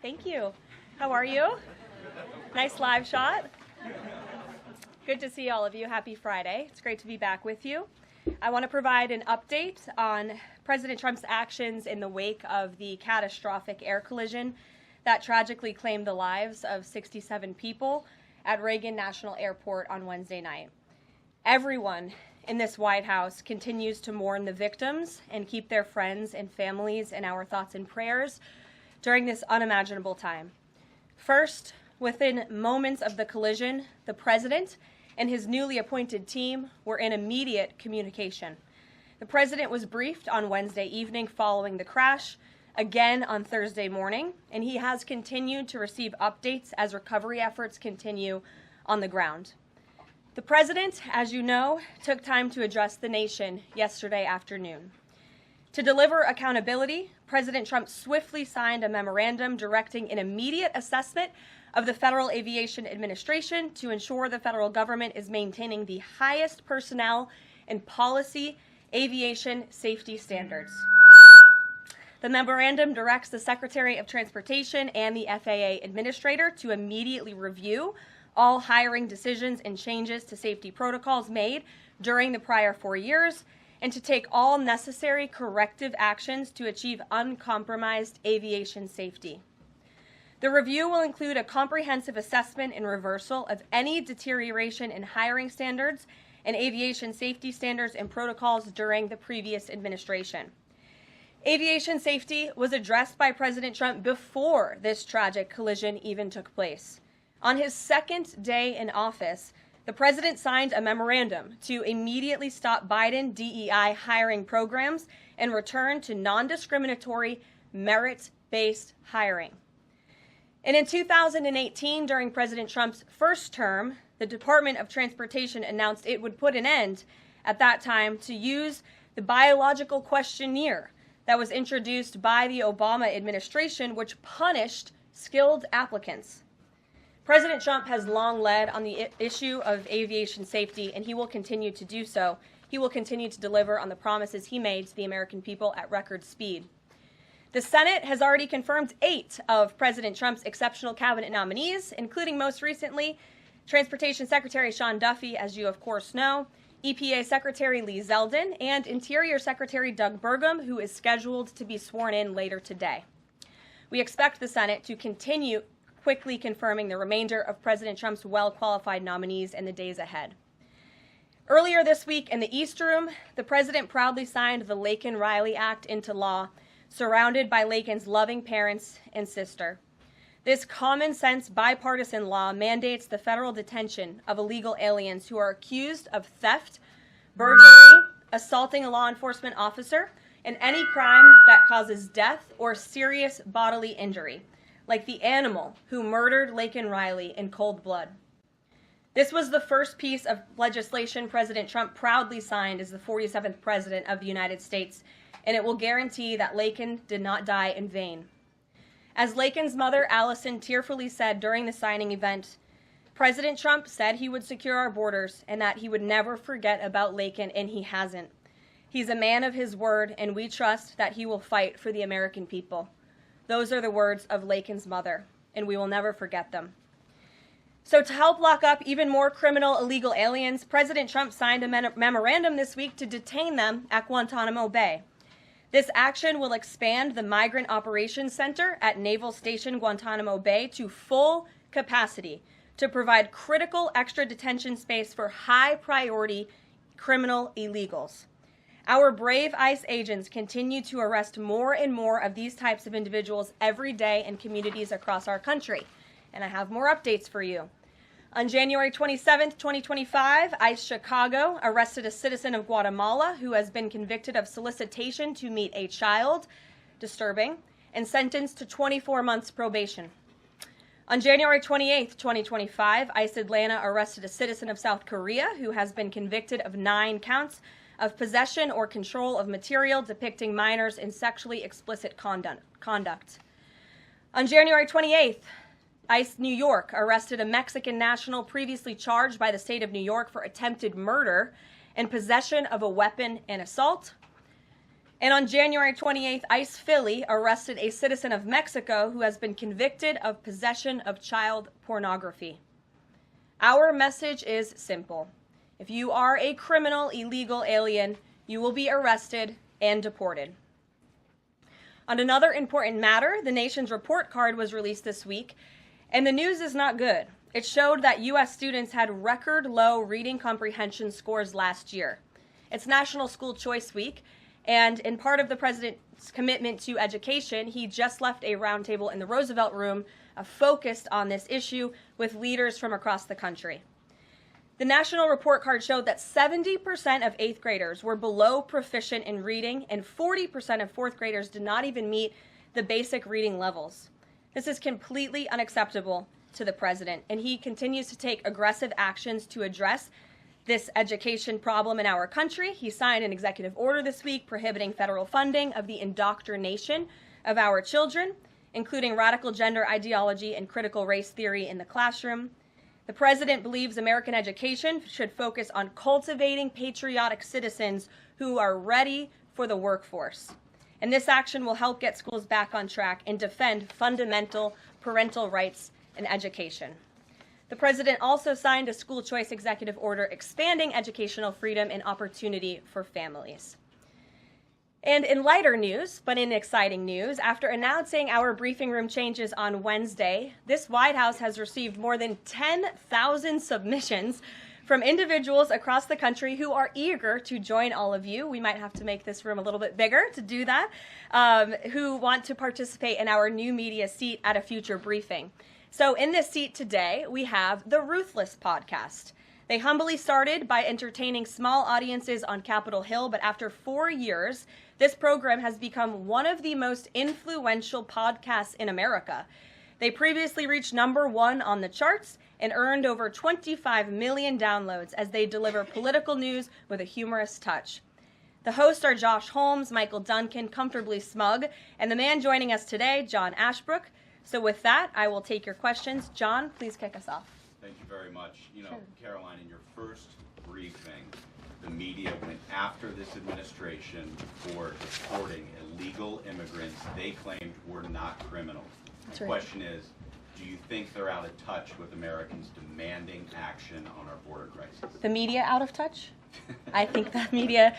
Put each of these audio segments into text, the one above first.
Thank you. How are you? Nice live shot. Good to see all of you. Happy Friday. It's great to be back with you. I want to provide an update on President Trump's actions in the wake of the catastrophic air collision that tragically claimed the lives of 67 people at Reagan National Airport on Wednesday night. Everyone in this White House continues to mourn the victims and keep their friends and families in our thoughts and prayers during this unimaginable time. First, within moments of the collision, the president and his newly appointed team were in immediate communication. The president was briefed on Wednesday evening following the crash, again on Thursday morning, and he has continued to receive updates as recovery efforts continue on the ground. The president, as you know, took time to address the nation yesterday afternoon. To deliver accountability, President Trump swiftly signed a memorandum directing an immediate assessment of the Federal Aviation Administration to ensure the federal government is maintaining the highest personnel and policy aviation safety standards. The memorandum directs the Secretary of Transportation and the FAA Administrator to immediately review all hiring decisions and changes to safety protocols made during the prior 4 years, and to take all necessary corrective actions to achieve uncompromised aviation safety. The review will include a comprehensive assessment and reversal of any deterioration in hiring standards and aviation safety standards and protocols during the previous administration. Aviation safety was addressed by President Trump before this tragic collision even took place. On his second day in office, the president signed a memorandum to immediately stop Biden DEI hiring programs and return to non-discriminatory, merit-based hiring. And in 2018, during President Trump's first term, the Department of Transportation announced it would put an end at that time to use the biological questionnaire that was introduced by the Obama administration, which punished skilled applicants. President Trump has long led on the issue of aviation safety, and he will continue to do so. He will continue to deliver on the promises he made to the American people at record speed. The Senate has already confirmed 8 of President Trump's exceptional cabinet nominees, including most recently Transportation Secretary Sean Duffy, as you of course know, EPA Secretary Lee Zeldin, and Interior Secretary Doug Burgum, who is scheduled to be sworn in later today. We expect the Senate to continue quickly confirming the remainder of President Trump's well-qualified nominees in the days ahead. Earlier this week in the East Room, the president proudly signed the Laken-Riley Act into law, surrounded by Laken's loving parents and sister. This common-sense bipartisan law mandates the federal detention of illegal aliens who are accused of theft, burglary, assaulting a law enforcement officer, and any crime that causes death or serious bodily injury, like the animal who murdered Laken Riley in cold blood. This was the first piece of legislation President Trump proudly signed as the 47th President of the United States, and it will guarantee that Laken did not die in vain. As Laken's mother, Allison, tearfully said during the signing event, President Trump said he would secure our borders and that he would never forget about Laken, and he hasn't. He's a man of his word, and we trust that he will fight for the American people. Those are the words of Laken's mother, and we will never forget them. So to help lock up even more criminal illegal aliens, President Trump signed a memorandum this week to detain them at Guantanamo Bay. This action will expand the Migrant Operations Center at Naval Station Guantanamo Bay to full capacity to provide critical extra detention space for high-priority criminal illegals. Our brave ICE agents continue to arrest more and more of these types of individuals every day in communities across our country. And I have more updates for you. On January 27, 2025, ICE Chicago arrested a citizen of Guatemala who has been convicted of solicitation to meet a child, disturbing, and sentenced to 24 months probation. On January 28, 2025, ICE Atlanta arrested a citizen of South Korea who has been convicted of 9 counts of possession or control of material depicting minors in sexually explicit conduct. On January 28th, ICE New York arrested a Mexican national previously charged by the state of New York for attempted murder and possession of a weapon and assault. And on January 28th, ICE Philly arrested a citizen of Mexico who has been convicted of possession of child pornography. Our message is simple. If you are a criminal, illegal alien, you will be arrested and deported. On another important matter, the nation's report card was released this week, and the news is not good. It showed that U.S. students had record low reading comprehension scores last year. It's National School Choice Week, and in part of the president's commitment to education, he just left a roundtable in the Roosevelt Room focused on this issue with leaders from across the country. The national report card showed that 70% of 8th graders were below proficient in reading, and 40% of 4th graders did not even meet the basic reading levels. This is completely unacceptable to the president, and he continues to take aggressive actions to address this education problem in our country. He signed an executive order this week prohibiting federal funding of the indoctrination of our children, including radical gender ideology and critical race theory in the classroom. The president believes American education should focus on cultivating patriotic citizens who are ready for the workforce. And this action will help get schools back on track and defend fundamental parental rights in education. The president also signed a school choice executive order expanding educational freedom and opportunity for families. And in lighter news, but in exciting news, after announcing our briefing room changes on Wednesday, this White House has received more than 10,000 submissions from individuals across the country who are eager to join all of you. We might have to make this room a little bit bigger to do that, who want to participate in our new media seat at a future briefing. So in this seat today, we have the Ruthless podcast. They humbly started by entertaining small audiences on Capitol Hill, but after 4 years, this program has become one of the most influential podcasts in America. They previously reached #1 on the charts and earned over 25 million downloads as they deliver political news with a humorous touch. The hosts are Josh Holmes, Michael Duncan, Comfortably Smug, and the man joining us today, John Ashbrook. So with that, I will take your questions. John, please kick us off. Thank you very much. You know, Karoline, in your first briefing, the media went after this administration for deporting illegal immigrants they claimed were not criminals. The question is, do you think they're out of touch with Americans demanding action on our border crisis? The media out of touch? I think the media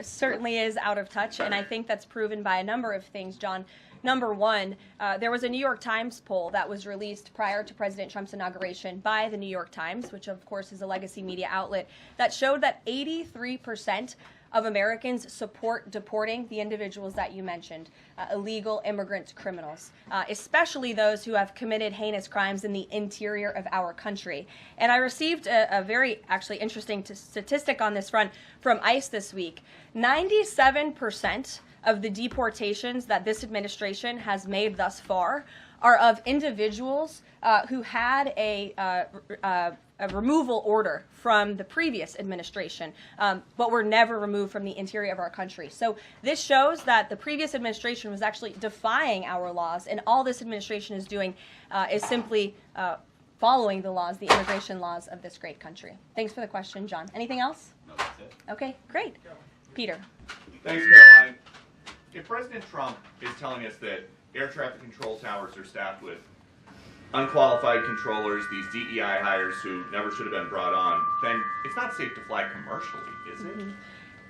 certainly is out of touch, and I think that's proven by a number of things, John. #1, there was a New York Times poll that was released prior to President Trump's inauguration by the New York Times, which of course is a legacy media outlet, that showed that 83% of Americans support deporting the individuals that you mentioned, illegal immigrant criminals, especially those who have committed heinous crimes in the interior of our country. And I received a very actually interesting statistic on this front from ICE this week. 97% of the deportations that this administration has made thus far are of individuals who had a removal order from the previous administration, but were never removed from the interior of our country. So this shows that the previous administration was actually defying our laws, and all this administration is doing is simply following the laws, the immigration laws of this great country. Thanks for the question, John. Anything else? No, that's it. Okay, great. Peter. Thanks, Caroline. If President Trump is telling us that air traffic control towers are staffed with unqualified controllers, these DEI hires who never should have been brought on, then it's not safe to fly commercially, is it?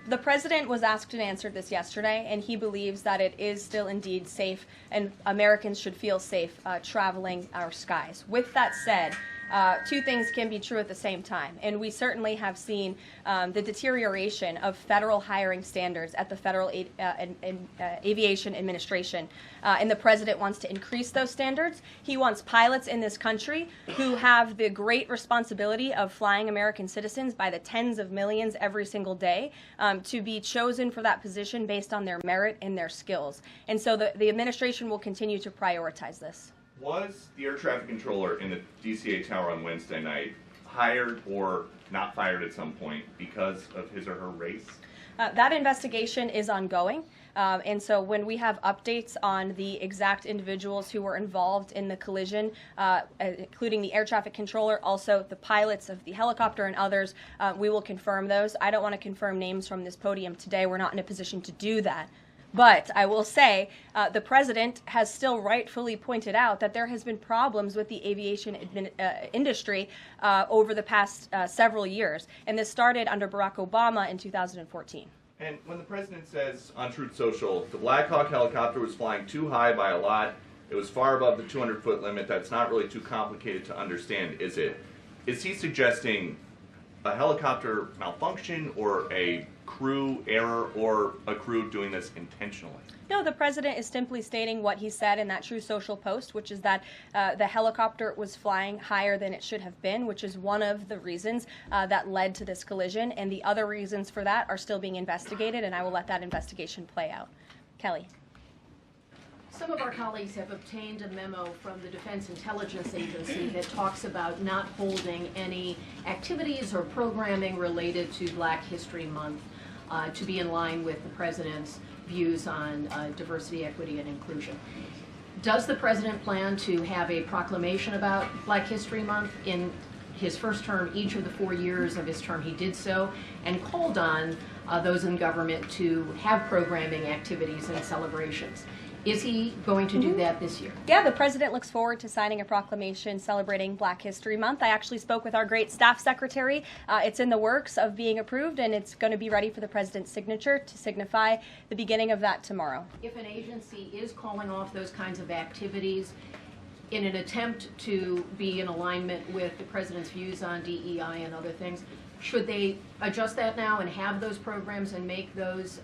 The president was asked and answered this yesterday, and he believes that it is still indeed safe, and Americans should feel safe traveling our skies. With that said, two things can be true at the same time, and we certainly have seen the deterioration of federal hiring standards at the Federal Aviation Administration, and the president wants to increase those standards. He wants pilots in this country who have the great responsibility of flying American citizens by the tens of millions every single day to be chosen for that position based on their merit and their skills. And so the administration will continue to prioritize this. Was the air traffic controller in the DCA tower on Wednesday night hired or not fired at some point because of his or her race? That investigation is ongoing. And so when we have updates on the exact individuals who were involved in the collision, including the air traffic controller, also the pilots of the helicopter and others, we will confirm those. I don't want to confirm names from this podium today. We're not in a position to do that. But I will say the president has still rightfully pointed out that there has been problems with the aviation industry over the past several years. And this started under Barack Obama in 2014. And when the president says on Truth Social, the Black Hawk helicopter was flying too high by a lot, it was far above the 200-foot limit, that's not really too complicated to understand, is it? Is he suggesting a helicopter malfunction or a crew error or a crew doing this intentionally? No, the president is simply stating what he said in that True Social post, which is that the helicopter was flying higher than it should have been, which is one of the reasons that led to this collision. And the other reasons for that are still being investigated, and I will let that investigation play out. Kelly. Some of our colleagues have obtained a memo from the Defense Intelligence Agency that talks about not holding any activities or programming related to Black History Month to be in line with the president's views on diversity, equity, and inclusion. Does the president plan to have a proclamation about Black History Month? In his first term, each of the 4 years of his term, he did so and called on those in government to have programming activities and celebrations. Is he going to do that this year? Yeah, the president looks forward to signing a proclamation celebrating Black History Month. I actually spoke with our great staff secretary. It's in the works of being approved, and it's going to be ready for the president's signature to signify the beginning of that tomorrow. If an agency is calling off those kinds of activities in an attempt to be in alignment with the president's views on DEI and other things, should they adjust that now and have those programs and make those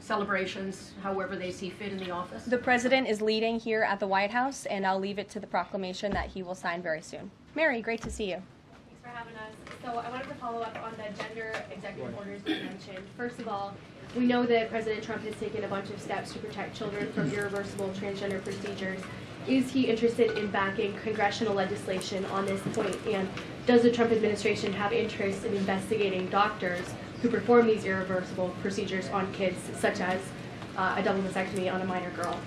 celebrations however they see fit in the office? The president is leading here at the White House, and I'll leave it to the proclamation that he will sign very soon. Mary, great to see you. Thanks for having us. So I wanted to follow up on the gender executive orders that you mentioned. First of all, we know that President Trump has taken a bunch of steps to protect children from irreversible transgender procedures. Is he interested in backing congressional legislation on this point? And does the Trump administration have interest in investigating doctors who perform these irreversible procedures on kids, such as a double mastectomy on a minor girl?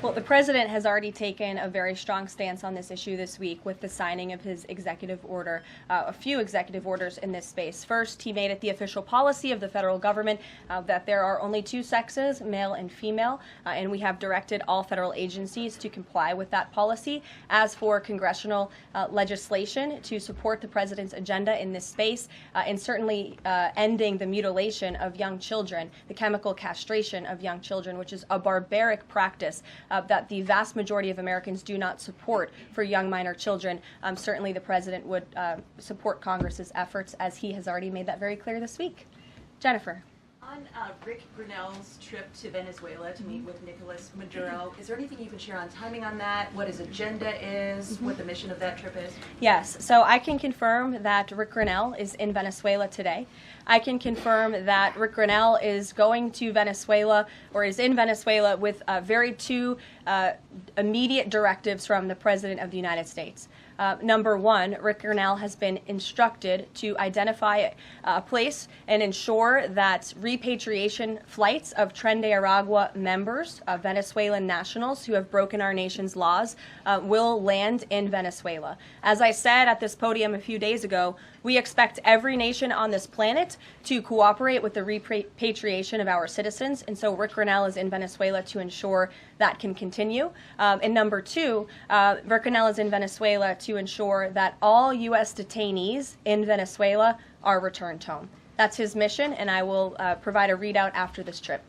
Well, the president has already taken a very strong stance on this issue this week with the signing of his executive order, a few executive orders in this space. First, he made it the official policy of the federal government that there are only two sexes, male and female, and we have directed all federal agencies to comply with that policy. As for congressional legislation to support the president's agenda in this space, and certainly ending the mutilation of young children, the chemical castration of young children, which is a barbaric practice that the vast majority of Americans do not support for young minor children. Certainly the president would support Congress's efforts, as he has already made that very clear this week. Jennifer. On Rick Grinnell's trip to Venezuela to meet with Nicolas Maduro, is there anything you can share on timing on that, what his agenda is, what the mission of that trip is? Yes, so I can confirm that Rick Grinnell is in Venezuela today. I can confirm that Rick Grinnell is going to Venezuela, or is in Venezuela, with two immediate directives from the President of the United States. Number one, Rick Grinnell has been instructed to identify a place and ensure that repatriation flights of Tren de Aragua members, Venezuelan nationals who have broken our nation's laws, will land in Venezuela. As I said at this podium a few days ago, we expect every nation on this planet to cooperate with the repatriation of our citizens, and so Rick Grinnell is in Venezuela to ensure that can continue. And number two, Rick Grinnell is in Venezuela to ensure that all U.S. detainees in Venezuela are returned home. That's his mission, and I will provide a readout after this trip.